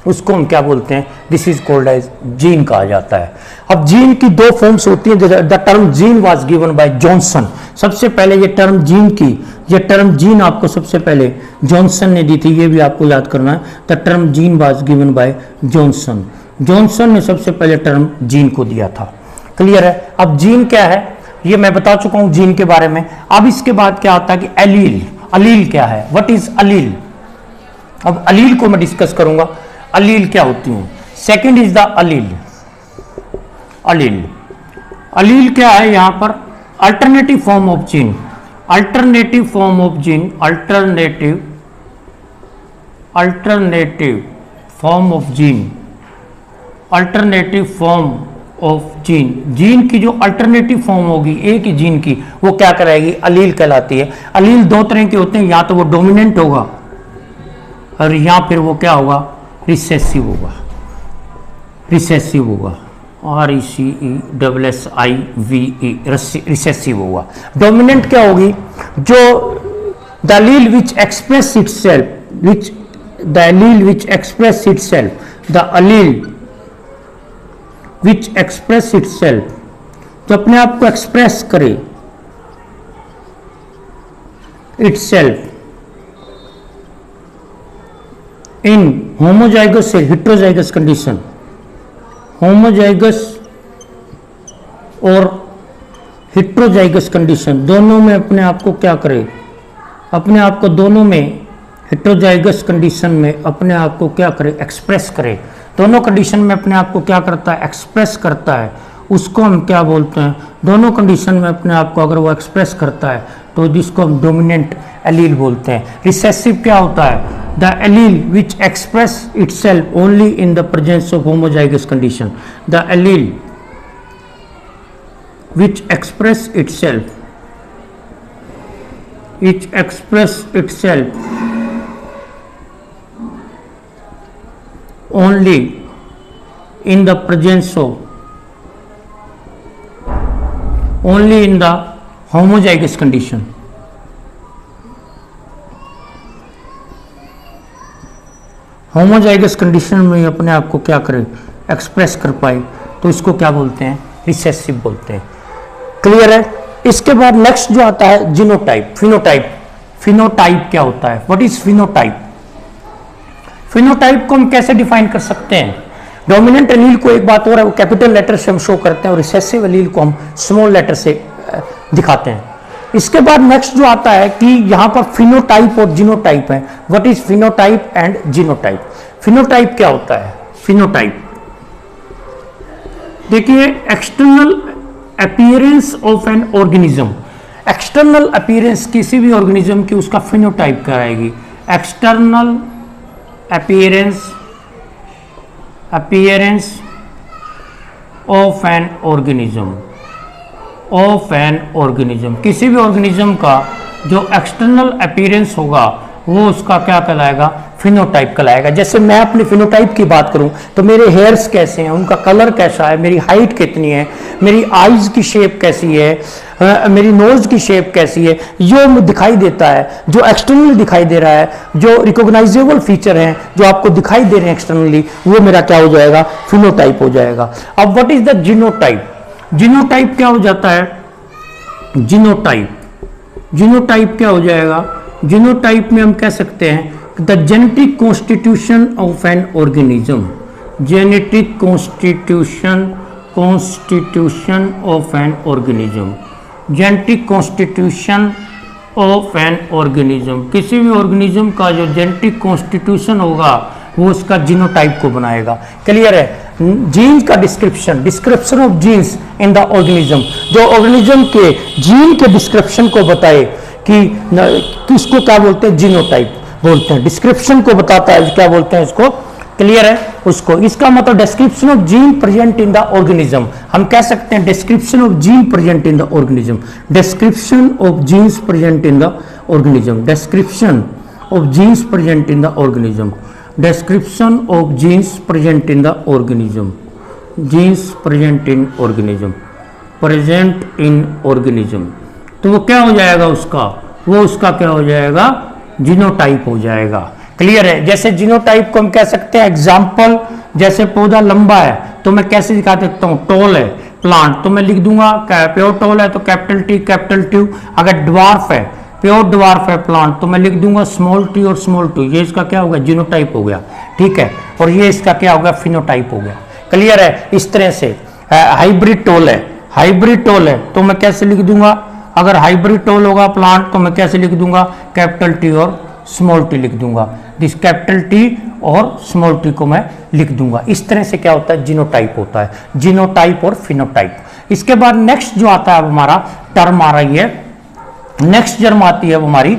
उसको हम क्या बोलते हैं, this is called as gene कहा जाता है। अब जीन की 2 फॉर्म्स होती हैं। The term gene was given by Johnson. सबसे पहले ये टर्म जीन की, ये टर्म जीन आपको सबसे पहले जॉनसन ने दी थी, ये भी आपको याद करना है। The term gene was given by Johnson. Johnson ने सबसे पहले टर्म जीन को दिया था। क्लियर है। अब जीन क्या है ये मैं बता चुका हूं जीन के बारे में। अब इसके बाद क्या आता है कि एलील, अलील क्या है, व्हाट इज अलील। अब अलील को मैं डिस्कस करूंगा, अलील क्या होती है। सेकंड इज द अलील, अलील, अलील क्या है, यहां पर alternative form of gene, alternative form of gene, alternative form of gene, alternative form of gene, gene की जो अल्टरनेटिव फॉर्म होगी एक ही जीन की, वो क्या कराएगी, अलील कहलाती है। अलील दो तरह के होते हैं, या तो वो डोमिनेंट होगा और या फिर वो क्या होगा, रिसेसिव होगा। रिसेसिव होगा, RECESSIVE, रिसेसिव होगा। डोमिनेंट क्या होगी, जो the allele which express itself, which the allele which express itself, the allele which express itself, जो अपने आप को एक्सप्रेस करे, इटसेल्फ इन होमोजाइगस से हेटेरोजाइगस कंडीशन, होमोजाइगस और हेटेरोजाइगस कंडीशन दोनों में अपने आप को क्या करे, अपने आप को दोनों में हेटेरोजाइगस कंडीशन में अपने आप को क्या करे, एक्सप्रेस करे। दोनों कंडीशन में अपने आप को क्या करता है, एक्सप्रेस करता है, उसको हम क्या बोलते हैं, दोनों कंडीशन में अपने आप को अगर वो एक्सप्रेस करता है तो जिसको हम डोमिनेंट एलील बोलते हैं। रिसेसिव क्या होता है, the allele which express itself only in the presence of homozygous condition, the allele which express itself, which express itself only in the presence of, only in the homozygous condition, homozygous condition में अपने आप को क्या करे, express कर पाए, तो इसको क्या बोलते हैं, रिसेसिव बोलते हैं। क्लियर है। इसके बाद नेक्स्ट जो आता है जीनोटाइप, फिनोटाइप। फिनोटाइप क्या होता है, व्हाट इज फिनोटाइप। फिनोटाइप को हम कैसे डिफाइन कर सकते हैं, डोमिनेंट एलील को एक बात और है वो कैपिटल लेटर से हम शो करते हैं और रिसेसिव एलील को हम स्मॉल लेटर से दिखाते हैं। इसके बाद नेक्स्ट जो आता है कि यहां पर फिनोटाइप और जीनोटाइप है। What is phenotype and genotype. Phenotype क्या होता है, फिनोटाइप देखिए external appearance of an organism, external appearance किसी भी ऑर्गेनिज्म की उसका फिनोटाइप कराएगी। External appearance of an organism, of an organism, किसी भी ऑर्गेनिज्म का जो एक्सटर्नल अपीयरेंस होगा वो उसका क्या कहलाएगा, फिनोटाइप कहलाएगा। जैसे मैं अपने फिनोटाइप की बात करूं तो मेरे हेयर्स कैसे हैं, उनका कलर कैसा है, मेरी हाइट कितनी है, मेरी आईज की शेप कैसी है, मेरी नोज की शेप कैसी है, जो दिखाई देता है, जो एक्सटर्नली दिखाई दे रहा है, जो रिकॉग्नाइजेबल फीचर हैं जो आपको दिखाई दे रहे हैं एक्सटर्नली, वो मेरा क्या हो जाएगा, फिनोटाइप हो जाएगा। अब what is the genotype. Genotype क्या हो जाता है, जीनोटाइप क्या हो जाएगा, जीनोटाइप में हम कह सकते हैं the genetic constitution of an organism, genetic constitution of an organism, genetic constitution of an organism, किसी भी ऑर्गेनिज्म का जो जेनेटिक कॉन्स्टिट्यूशन होगा वो उसका जीनोटाइप को बनाएगा। क्लियर है। जीन्स का description of genes in the organism, जो ऑर्गेनिज्म के जीन के डिस्क्रिप्शन को बताए कि इसको क्या बोलते हैं, जीनोटाइप बोलते हैं। डिस्क्रिप्शन को बताता है, क्या बोलते हैं इसको, क्लियर है उसको। इसका मतलब description of gene present in the organism, हम कह सकते हैं description of gene present in the organism, description of genes present in the organism, description of genes present in the organism, description of genes present in the organism, jeans present in organism, present in organism, तो वो क्या हो जाएगा उसका, वो उसका क्या हो जाएगा, जीनोटाइप हो जाएगा। क्लियर है। जैसे जीनोटाइप को हम कह सकते हैं एग्जाम्पल, जैसे पौधा लंबा है तो मैं कैसे दिखा सकता हूँ, टॉल है प्लांट तो मैं लिख दूंगा प्योर टॉल है तो कैपिटल टी कैपिटल ट्यू। अगर ड्वार्फ है, प्योर ड्वार्फ है प्लांट तो मैं लिख दूंगा स्मॉल टी और स्मॉल टू। ये इसका क्या होगा, जीनोटाइप हो गया, ठीक है। और ये इसका क्या होगा, फिनोटाइप हो गया। क्लियर है। इस तरह से हाइब्रिड टॉल है, हाइब्रिड टॉल है तो मैं कैसे लिख दूंगा, अगर हाइब्रिड टॉल होगा प्लांट तो मैं कैसे लिख दूंगा, कैपिटल टी और स्मॉल टी लिख दूंगा। दिस कैपिटल टी और स्मॉल टी को मैं लिख दूंगा। इस तरह से क्या होता है, जीनोटाइप होता है, जीनोटाइप और फिनोटाइप। इसके बाद नेक्स्ट जो आता है अब हमारा टर्म आ रही है, नेक्स्ट टर्म आती है हमारी,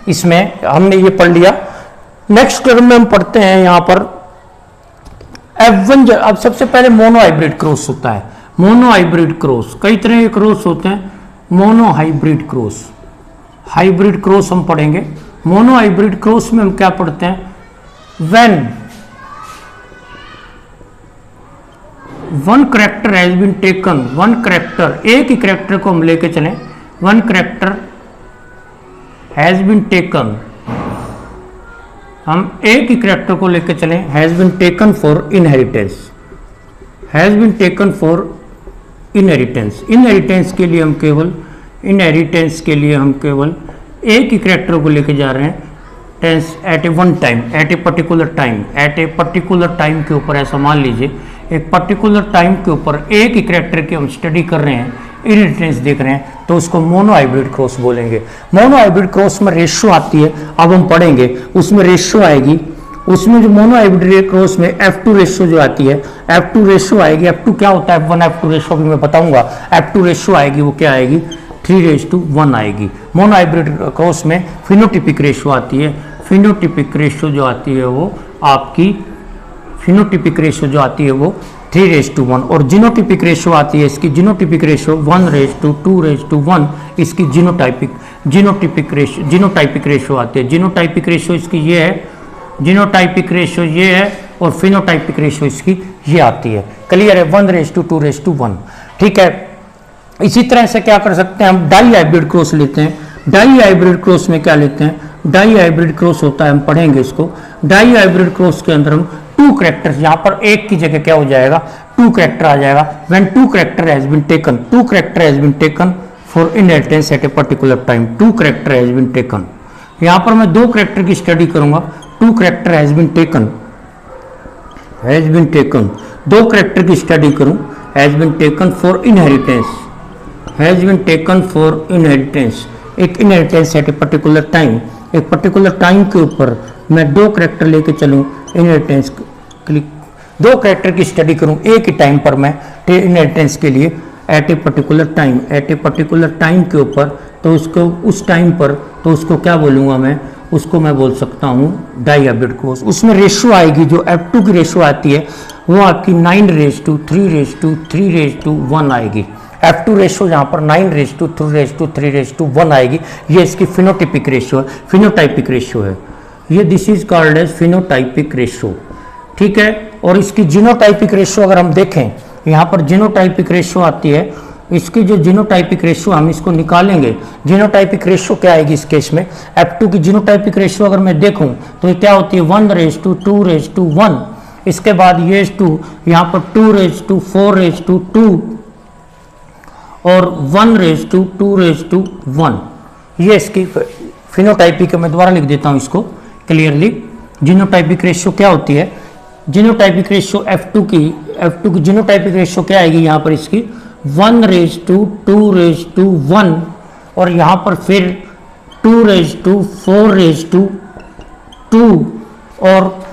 इसमें हमने ये पढ़ लिया। नेक्स्ट टर्म में हम पढ़ते हैं यहां पर F1 अब सबसे पहले मोनो हाइब्रिड क्रॉस होता है। मोनो हाइब्रिड क्रॉस, कई तरह के क्रॉस होते हैं। Mono hybrid cross, hybrid cross हम पढ़ेंगे। मोनो हाइब्रिड क्रॉस में हम क्या पढ़ते हैं, when one character has been taken, one character, एक ही करेक्टर को हम लेके चलें, one character has been taken, हम एक ही करेक्टर को लेके चलें, has been taken for inheritance, has been taken for inheritance. Inheritance के लिए हम केवल, इनहेरिटेंस के लिए हम केवल एक ही करेक्टर को लेके जा रहे हैं, tense at a one time, at a particular time, at a particular time के ऊपर, ऐसा मान लीजिए एक पर्टिकुलर टाइम के ऊपर एक ही करेक्टर की हम स्टडी कर रहे हैं, इनहेरिटेंस देख रहे हैं, तो उसको मोनो हाइब्रिड क्रॉस बोलेंगे। मोनो हाइब्रिड क्रॉस में रेशियो आती है, अब हम पढ़ेंगे, उसमें रेशियो आएगी। उसमें जो मोनो हाइब्रिड क्रॉस में F2 रेशियो जो आती है, F2 रेशियो आएगी। F2 क्या होता है, F1 F2 रेशियो भी मैं बताऊंगा। F2 रेशियो आएगी, वो क्या आएगी, 3:1 आएगी। मोनो हाइब्रिड क्रॉस में फिनोटिपिक रेशियो आती है। फिनोटिपिक रेशियो जो आती है वो आपकी, फिनोटिपिक रेशियो जो आती है वो 3:1, और जीनोटिपिक रेशियो आती है इसकी, जीनोटिपिक रेशियो 1:2:1, इसकी जीनोटाइपिक रेशियो आती है। जीनोटाइपिक रेशियो इसकी ये है, जीनोटाइपिक रेशियो ये है, और फिनोटाइपिक रेशियो इसकी ये आती है। क्लियर है, 1:2:1। ठीक है, इसी तरह से क्या कर सकते हैं हम, डाई हाइब्रिड क्रॉस लेते हैं। डाई हाइब्रिड क्रॉस में क्या लेते हैं, डाई हाइब्रिड क्रॉस होता है, हम पढ़ेंगे इसको। डाई हाइब्रिड क्रॉस के अंदर हम टू करेक्टर्स, यहां पर एक की जगह क्या हो जाएगा, टू करेक्टर आ जाएगा। When two character has been taken, two character has been taken for inheritance at a particular time, two character has been taken. यहां पर मैं दो करेक्टर की स्टडी करूंगा, two character has been taken, has been taken, दो character की study करूं, has been taken for inheritance, has been taken for inheritance, एक inheritance at a particular time, एक पर्टिकुलर टाइम के ऊपर मैं दो करेक्टर लेके चलूं, इनहेरिटेंस दो करेक्टर की स्टडी करूं एक ही टाइम पर मैं इनहेरिटेंस के लिए, at a particular time, at a particular time के ऊपर, तो उसको उस टाइम पर, तो उसको क्या बोलूंगा मैं, उसको मैं बोल सकता हूं डाई हाइब्रिड क्रॉस। उसमें रेशियो आएगी, जो F2 की रेशियो आती है वो आपकी 9:3:1 आएगी। F2 रेशियो जहां पर 9:3:1 आएगी, ये इसकी फिनोटिपिक रेशियो है, फिनोटाइपिक रेशियो है ये, this is called as phenotypic ratio. ठीक है, और इसकी जीनोटाइपिक रेशियो अगर हम देखें, यहाँ पर जीनोटाइपिक रेशियो आती है, इसकी जो जीनोटाइपिक रेशियो हम इसको निकालेंगे, जीनोटाइपिक रेशियो क्या आएगी इस केस में, F2 की जीनोटाइपिक रेशियो अगर मैं देखूं तो ये क्या होती है, 1:2:1, इसके बाद ये 2, यहाँ पर 2:4:2 और 1:2:1, ये इसकी फिनोटाइपिक, मैं दोबारा लिख देता हूँ इसको क्लियरली। जीनोटाइपिक रेशियो क्या होती है, जीनोटाइपिक रेशियो F2 की जीनोटाइपिक रेशियो क्या आएगी यहाँ पर इसकी, 1:2:1, और यहाँ पर फिर 2:4:2 और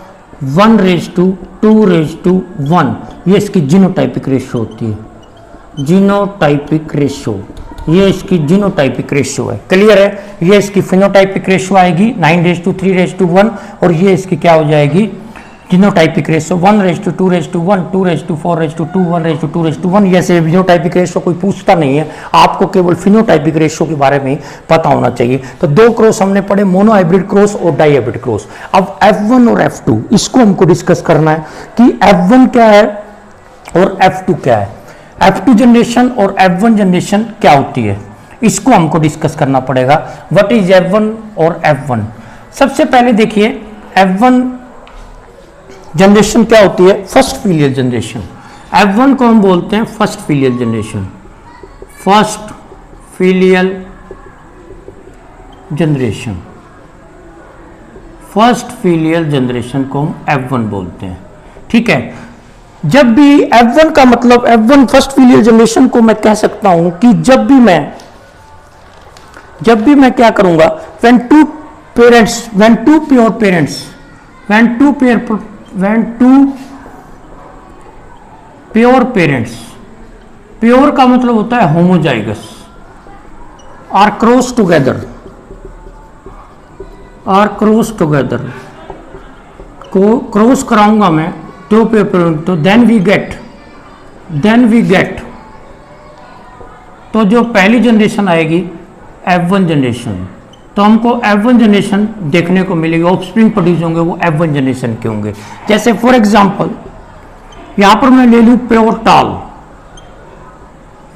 1:2:1, ये इसकी जीनोटाइपिक रेशियो होती है। जीनोटाइपिक रेशियो, ये इसकी जीनोटाइपिक रेशियो है। क्लियर है, ये इसकी फिनोटाइपिक रेशियो आएगी 9:3:1, और ये इसकी क्या हो जाएगी, जीनोटाइपिक रेशियो 1:2:1, 2:4:2, 1:2:1। ये से जीनोटाइपिक रेशियो कोई पूछता नहीं है, आपको केवल फिनोटाइपिक रेशियो के बारे में पता होना चाहिए। तो दो क्रॉस हमने पढ़े, मोनो हाइब्रिड क्रॉस और डाई हाइब्रिड क्रॉस। अब F1 और F2 इसको हमको डिस्कस करना है कि F1 क्या है और F2 क्या है, F2 जनरेशन और F1 जनरेशन क्या होती है, इसको हमको डिस्कस करना पड़ेगा। व्हाट इज F1 और F1। सबसे पहले देखिए F1 जनरेशन क्या होती है, फर्स्ट फीलियल जनरेशन। F1 को हम बोलते हैं first filial generation, first filial generation, first filial generation को हम F1 बोलते हैं। ठीक है, जब भी F1 का मतलब, F1 फर्स्ट फीलियल जनरेशन को मैं कह सकता हूं कि जब भी मैं क्या करूंगा, when two pure parents, pure का मतलब होता है होमोजाइगस, आर क्रॉस टुगेदर, को क्रॉस कराऊंगा मैं, 2 पेपर, तो देन वी गेट, तो जो पहली जनरेशन आएगी F1 जनरेशन, तो हमको F1 जनरेशन देखने को मिलेगी, ऑफस्प्रिंग प्रोड्यूस होंगे वो F1 जनरेशन के होंगे। जैसे फॉर एग्जांपल यहां पर मैं ले लूं प्योर टाल,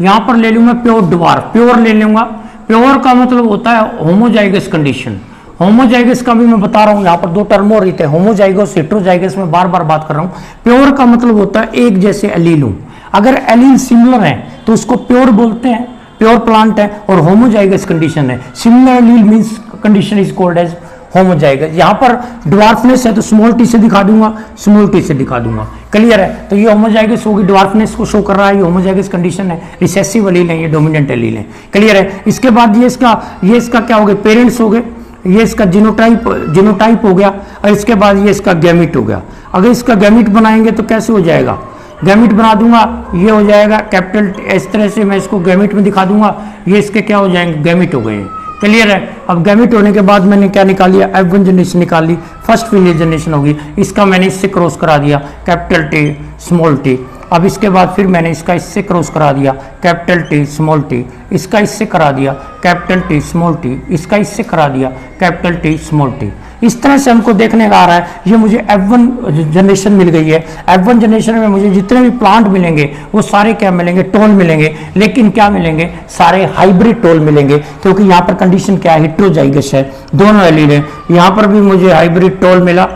यहां पर ले लूं मैं प्योर ड्वार्फ, प्योर ले लूंगा। प्योर का मतलब होता है होमोजाइगस कंडीशन, होमोजाइगस का भी मैं बता रहा हूं, यहां पर दो टर्म और रहते हैं, होमोजाइगस हेटेरोजाइगस, में बार बार बात कर रहा हूं। प्योर का मतलब होता है एक जैसे एलील हूं, अगर एलील सिमिलर है तो उसको प्योर बोलते हैं, प्योर प्लांट है। और होमोजाइगस कंडीशन है, similar allele means condition is called as homozygous. यहां पर ड्वार्फनेस है तो स्मॉल टी से दिखा दूंगा, स्मॉल टी से दिखा दूंगा, क्लियर है। तो ये होमोजाइगस होगी, ड्वार्फनेस को शो कर रहा है, ये होमोजाइगस कंडीशन है, रिसेसिव एलील है, ये डोमिनेंट एलील है, क्लियर है। इसके बाद ये इसका क्या हो गया, पेरेंट्स हो गए, ये इसका जीनोटाइप हो गया, और इसके बाद ये इसका गैमिट हो गया। अगर इसका गैमिट बनाएंगे तो कैसे हो जाएगा, गैमिट बना दूंगा, ये हो जाएगा कैपिटल, इस तरह से मैं इसको गैमिट में दिखा दूंगा, ये इसके क्या हो जाएंगे, गैमिट हो गए, क्लियर है। अब गैमिट होने के बाद मैंने क्या निकाल लिया, F1 जनरेशन निकाल ली, फर्स्ट फीमेल जनरेशन होगी, इसका मैंने इससे क्रॉस करा दिया कैपिटल टी स्मॉल टी। अब इसके बाद फिर मैंने इसका इससे क्रॉस करा दिया कैपिटल टी स्मॉल टी, इसका इससे करा दिया कैपिटल टी स्मॉल टी, इसका इससे करा दिया कैपिटल टी स्मॉल टी। इस तरह से हमको देखने का आ रहा है, ये मुझे F1 जनरेशन मिल गई है। F1 जनरेशन में मुझे जितने भी प्लांट मिलेंगे वो सारे क्या मिलेंगे, टोल मिलेंगे, लेकिन क्या मिलेंगे, सारे हाइब्रिड टोल मिलेंगे, क्योंकि यहाँ पर कंडीशन क्या है, हेटेरोजाइगस है, दोनों एलील है। यहाँ पर भी मुझे हाइब्रिड टोल मिला,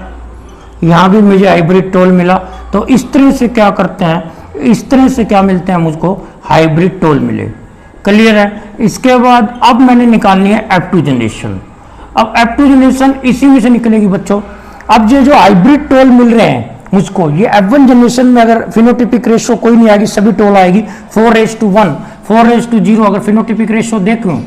यहाँ भी मुझे हाइब्रिड टोल मिला। तो इस तरह से क्या करते हैं, इस तरह से क्या मिलते हैं मुझको, हाइब्रिड टोल मिले, क्लियर है। इसके बाद अब मैंने निकालनी है F2 जनरेशन। अब F2 जनरेशन इसी में से निकलेगी बच्चों। अब ये जो हाइब्रिड टोल मिल रहे हैं मुझको, ये F1 जनरेशन में अगर फिनोटिपिक रेशियो कोई नहीं आएगी, सभी टोल आएगी 4:1, 4:0। अगर फिनोटिपिक रेशियो देखूं,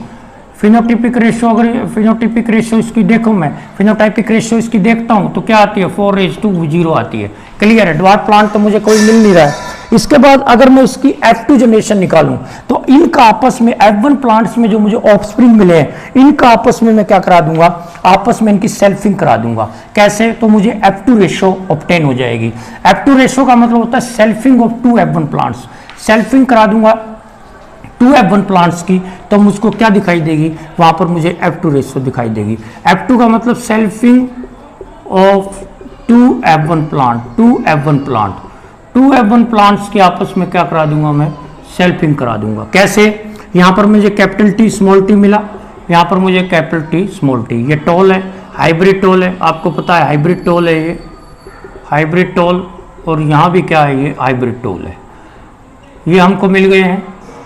फिनोटिपिक रेशियो, अगर फिनोटिपिक रेशियो इसकी देखूं मैं, फिनोटाइपिक रेशियो इसकी देखता हूं तो क्या आती है, 4:0 आती है, क्लियर है। ड्वार्फ प्लांट तो मुझे कोई मिल नहीं रहा है। इसके बाद अगर मैं इसकी F2 जनरेशन निकालूं तो इनका आपस में, F1 प्लांट्स में जो मुझे ऑफस्प्रिंग मिले हैं, इनका आपस में मैं क्या करा दूंगा, आपस में इनकी सेल्फिंग करा दूंगा। कैसे, तो मुझे F2 रेशियो ऑब्टेन हो जाएगी। F2 रेशियो का मतलब होता है selfing of 2 F1 plants, selfing करा दूंगा 2 F1 प्लांट्स की, तो मुझको क्या दिखाई देगी, वहां पर मुझे F2 रेशियो दिखाई देगी। F2 का मतलब selfing of 2 F1 plant, 2 F1 plants के आपस में क्या करा दूंगा मैं, सेल्फिंग करा दूंगा। कैसे, यहां पर मुझे कैपिटल टी स्मॉल टी मिला, यहां पर मुझे कैपिटल टी स्मॉल टी, ये टोल है, हाइब्रिड टोल है, आपको पता है हाइब्रिड टोल है, ये हाइब्रिड टोल, और यहां भी क्या है, ये हाइब्रिड टोल है, ये हमको मिल गए हैं,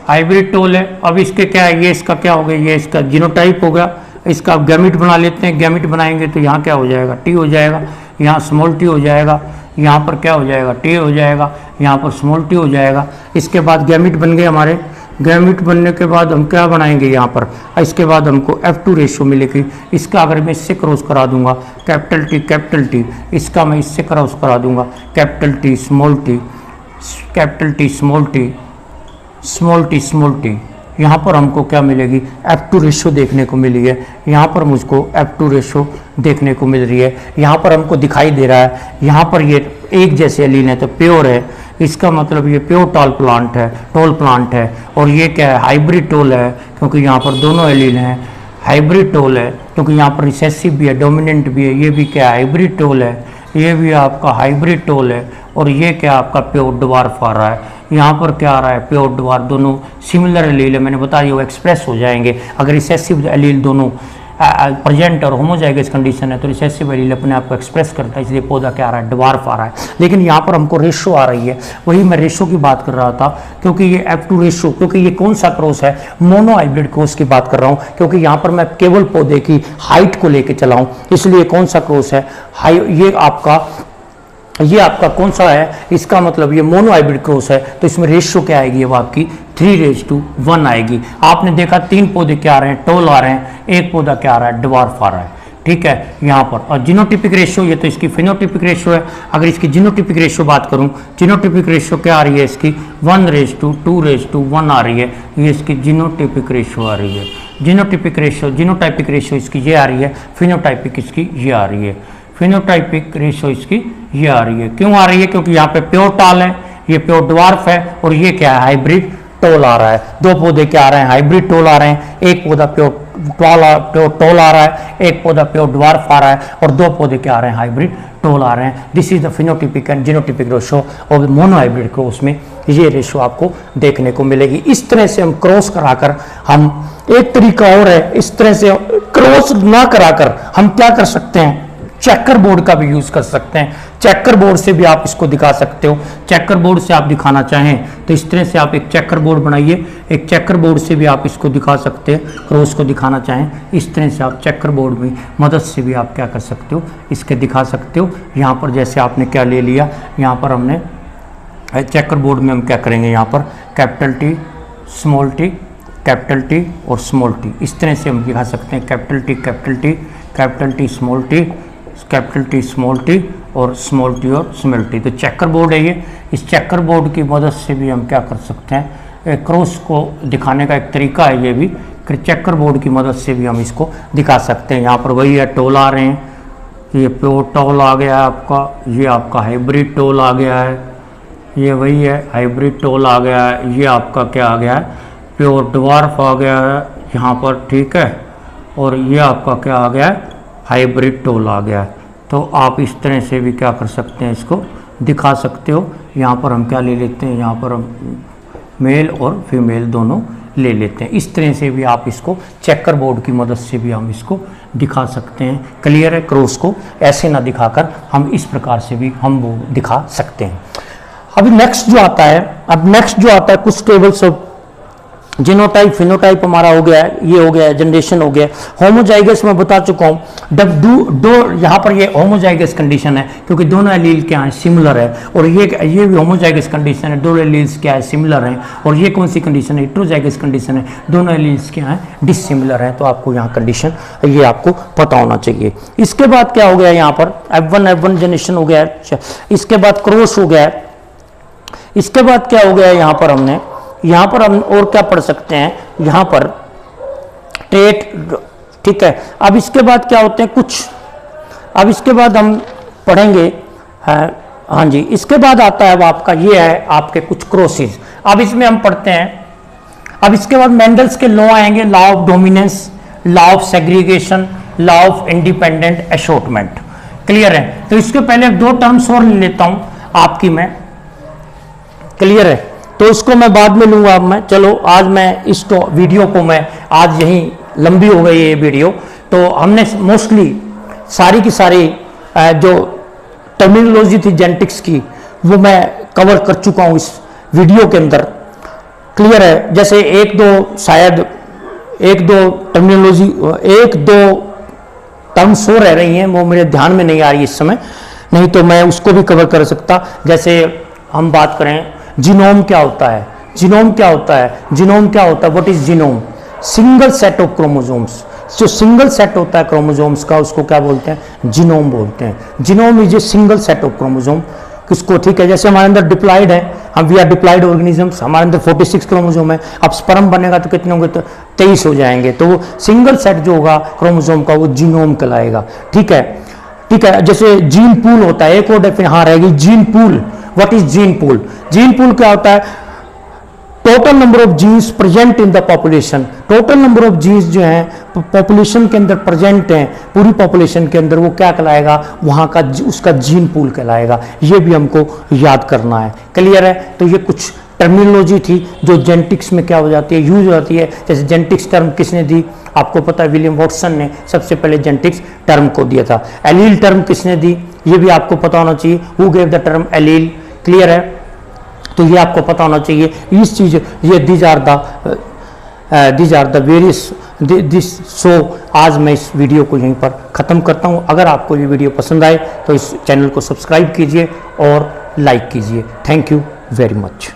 हाइब्रिड टोल है। अब इसके क्या है, ये इसका क्या हो गया, ये इसका जीनोटाइप हो गया, इसका गैमिट बना लेते हैं, गैमिट बनाएंगे तो यहाँ क्या हो जाएगा, टी हो जाएगा, यहाँ स्मॉल टी हो जाएगा, यहाँ पर क्या हो जाएगा, टी हो जाएगा, यहाँ पर स्मॉल टी हो जाएगा। इसके बाद गैमिट बन गए हमारे, गैमिट बनने के बाद हम क्या बनाएंगे यहाँ पर, इसके बाद हमको F2 रेशियो मिलेगी। इसका अगर मैं इससे क्रॉस करा दूंगा कैपिटल टी, इसका मैं इससे क्रॉस करा दूंगा capital T small T, capital T small T, small T, यहाँ पर हमको क्या मिलेगी, F2 रेशियो देखने को मिली है। यहाँ पर मुझको F2 रेशियो देखने को मिल रही है, यहाँ पर हमको दिखाई दे रहा है, यहाँ पर ये एक जैसे एलीन है तो प्योर है, इसका मतलब ये प्योर टोल प्लांट है। और ये क्या है, हाइब्रिड टोल है, क्योंकि यहाँ पर दोनों एलीन हैं, हाइब्रिड टोल है, क्योंकि यहाँ पर रिसेसिव भी है, डोमिनेंट भी है, ये भी क्या है, हाइब्रिड टोल है, ये भी आपका हाइब्रिड टोल है। और ये क्या आपका प्योर ड्वार्फ आ रहा है, यहाँ पर क्या आ रहा है, प्योर ड्वार्फ, दोनों सिमिलर एलील है, मैंने बताया वो एक्सप्रेस हो जाएंगे। अगर रिसेसिव एलील दोनों प्रेजेंट और होमोजाइगस कंडीशन है तो रिसेसिव एलील अपने आप को एक्सप्रेस करता है, इसलिए पौधा क्या आ रहा है, ड्वार्फ आ रहा है। लेकिन यहाँ पर हमको रेशो आ रही है, वही मैं रेशो की बात कर रहा था, क्योंकि ये F2 रेशो, क्योंकि ये कौन सा क्रॉस है, मोनो हाइब्रिड क्रॉस की बात कर रहा हूँ, क्योंकि यहाँ पर मैं केवल पौधे की हाइट को लेके चला हूँ, इसलिए कौन सा क्रॉस है, ये आपका कौन सा है, इसका मतलब ये मोनो हाइब्रिड क्रॉस है, तो इसमें रेशियो क्या आएगी, वो आपकी 3:1 आएगी। आपने देखा 3 पौधे क्या आ रहे हैं, टोल आ रहे हैं, एक पौधा क्या आ रहा है, ड्वार्फ आ रहा है, ठीक है यहाँ पर। और जीनोटिपिक रेशियो, ये तो इसकी फिनोटिपिक रेशियो है। अगर इसकी जीनोटिपिक रेशियो बात करूँ, जीनोटिपिक रेशियो क्या आ रही है इसकी, 1:2:1 आ रही है, ये इसकी जीनोटिपिक रेशियो आ रही है। जीनोटिपिक रेशियो, जीनोटाइपिक रेशियो इसकी ये आ रही है, फिनोटाइपिक इसकी ये आ रही है। फिनोटाइपिक रेशो इसकी ये आ रही है। क्यों आ रही है? क्योंकि यहाँ पे प्योर टाल है, ये प्योर ड्वार्फ है, और ये क्या है? हाइब्रिड टोल आ रहा है। दो पौधे क्या आ रहे हैं? हाइब्रिड टोल आ रहे हैं। एक पौधा प्योर टोल आ रहा है, एक पौधा प्योर ड्वार्फ आ रहा है, और दो पौधे क्या आ रहे हैं? हाइब्रिड टोल आ रहे हैं। This is the phenotypic and genotypic ratio और मोनोहाइब्रिड क्रॉस में ये रेशो आपको देखने को मिलेगी। इस तरह से हम क्रॉस कराकर, हम एक तरीका और है, इस तरह से क्रॉस ना कराकर हम क्या कर सकते हैं? चेकर बोर्ड का भी यूज कर सकते हैं। चेकर बोर्ड से भी आप इसको दिखा सकते हो। चेकर बोर्ड से आप दिखाना चाहें तो इस तरह से आप एक चेकर बोर्ड बनाइए। एक चेकर बोर्ड से भी आप इसको दिखा सकते हैं। क्रॉस को दिखाना चाहें इस तरह से आप चेकर बोर्ड में मदद से भी आप क्या कर सकते हो? इसके दिखा सकते हो। यहाँ पर जैसे आपने क्या ले लिया, यहाँ पर हमने चेकर बोर्ड में हम क्या करेंगे? यहाँ पर capital T, small T, capital T और स्मॉल टी, इस तरह से हम दिखा सकते हैं। Capital T, capital T, capital T, small T, capital T, small T और स्मॉल टी और स्मॉल टी। तो चेकर बोर्ड है ये। इस चेकर बोर्ड की मदद से भी हम क्या कर सकते हैं? क्रॉस को दिखाने का एक तरीका है ये भी। चेकर बोर्ड की मदद से भी हम इसको दिखा सकते हैं। यहाँ पर वही है, टोल आ रहे हैं, ये प्योर टोल आ गया है आपका, ये आपका हाइब्रिड टोल आ गया है, ये वही है हाइब्रिड टोल आ गया है, ये आपका क्या आ गया है? प्योर ड्वार्फ आ गया है यहाँ पर, ठीक है, और ये आपका क्या आ गया है? हाइब्रिड टोल आ गया है। तो आप इस तरह से भी क्या कर सकते हैं? इसको दिखा सकते हो। यहाँ पर हम क्या ले लेते हैं? यहाँ पर हम मेल और फीमेल दोनों ले लेते हैं। इस तरह से भी आप इसको चेकर बोर्ड की मदद से भी हम इसको दिखा सकते हैं। क्लियर है? क्रॉस को ऐसे ना दिखाकर हम इस प्रकार से भी हम वो दिखा सकते हैं। अभी नेक्स्ट जो आता है, कुछ टेबल्स ऑफ जीनोटाइप, फिनोटाइप हमारा हो गया है, ये हो गया है, जनरेशन हो गया। होमोजाइगस मैं बता चुका हूँ। दो यहाँ पर ये होमोजाइगस कंडीशन है क्योंकि दोनों एलील क्या है? सिमिलर है। और ये भी होमोजाइगस कंडीशन है, दोनों एलील्स क्या है? सिमिलर हैं। और ये कौन सी कंडीशन है? हेटेरोजाइगस कंडीशन है, दोनों एलील्स क्या है? डिसिमिलर है। तो आपको यहाँ कंडीशन ये आपको पता होना चाहिए। इसके बाद क्या हो गया? यहाँ पर F1 जनरेशन हो गया है। इसके बाद क्रॉस हो गया है। इसके बाद क्या हो गया? यहाँ पर हम और क्या पढ़ सकते हैं? यहाँ पर ट्रेट, ठीक है। अब इसके बाद क्या होते हैं कुछ, अब इसके बाद हम पढ़ेंगे, हाँ जी, इसके बाद आता है अब आपका ये है आपके कुछ क्रॉसेस। अब इसमें हम पढ़ते हैं, अब इसके बाद मेंडल्स के लॉ आएंगे, law of dominance, law of segregation, law of independent assortment. Clear है? तो इसके पहले दो टर्म्स और ले लेता हूं आपकी मैं। क्लियर है? तो इसको मैं बाद में लूंगा। अब मैं चलो आज मैं इस वीडियो को मैं आज यहीं, लंबी हो गई ये वीडियो, तो हमने मोस्टली सारी की सारी जो टर्मिनोलॉजी थी जेनेटिक्स की वो मैं कवर कर चुका हूँ इस वीडियो के अंदर। क्लियर है? जैसे एक दो टर्मिनोलॉजी, एक दो टर्म्स हो रह रही हैं, वो मेरे ध्यान में नहीं आ रही इस समय, नहीं तो मैं उसको भी कवर कर सकता। जैसे हम बात करें जीनोम क्या होता है? जीनोम क्या होता है? जीनोम क्या होता है? What is genome? Single set of chromosomes. जो सिंगल सेट होता है क्रोमोसोम्स का उसको क्या बोलते हैं? जीनोम बोलते हैं। Genome is a single set of chromosome. किसको? ठीक है, जैसे हमारे अंदर डिप्लॉइड है, हम वी आर डिप्लॉइड ऑर्गेनिजम्स, हमारे अंदर 46 क्रोमोसोम है। अब स्पर्म बनेगा तो कितने होंगे? तो 23 हो जाएंगे। तो वो सिंगल सेट जो होगा क्रोमोसोम का वो जीनोम कहलाएगा। ठीक है, ठीक है। जैसे जीन पूल होता है, एक और डेफिनेशन हाँ रहेगी, gene pool. What is gene pool? Gene pool क्या होता है? Total number of genes present in the population. Total number of genes जो हैं पॉपुलेशन के अंदर प्रेजेंट हैं, पूरी पॉपुलेशन के अंदर, वो क्या कहलाएगा? वहां का उसका जीन पूल कहलाएगा। ये भी हमको याद करना है। क्लियर है? तो ये कुछ टर्मिनोलॉजी थी जो जेनेटिक्स में क्या हो जाती है? यूज हो जाती है। जैसे जेनेटिक्स टर्म किसने दी? आपको पता है विलियम वॉटसन ने सबसे पहले जेनेटिक्स टर्म को दिया था। एलील टर्म किसने दी? ये भी आपको पता होना चाहिए। Who gave the term allele? Clear है? तो ये आपको पता होना चाहिए। इस चीज ये these are the various this. So आज मैं इस वीडियो को यहीं पर ख़त्म करता हूँ। अगर आपको ये वीडियो पसंद आए तो इस चैनल को सब्सक्राइब कीजिए और लाइक कीजिए। Thank you very much.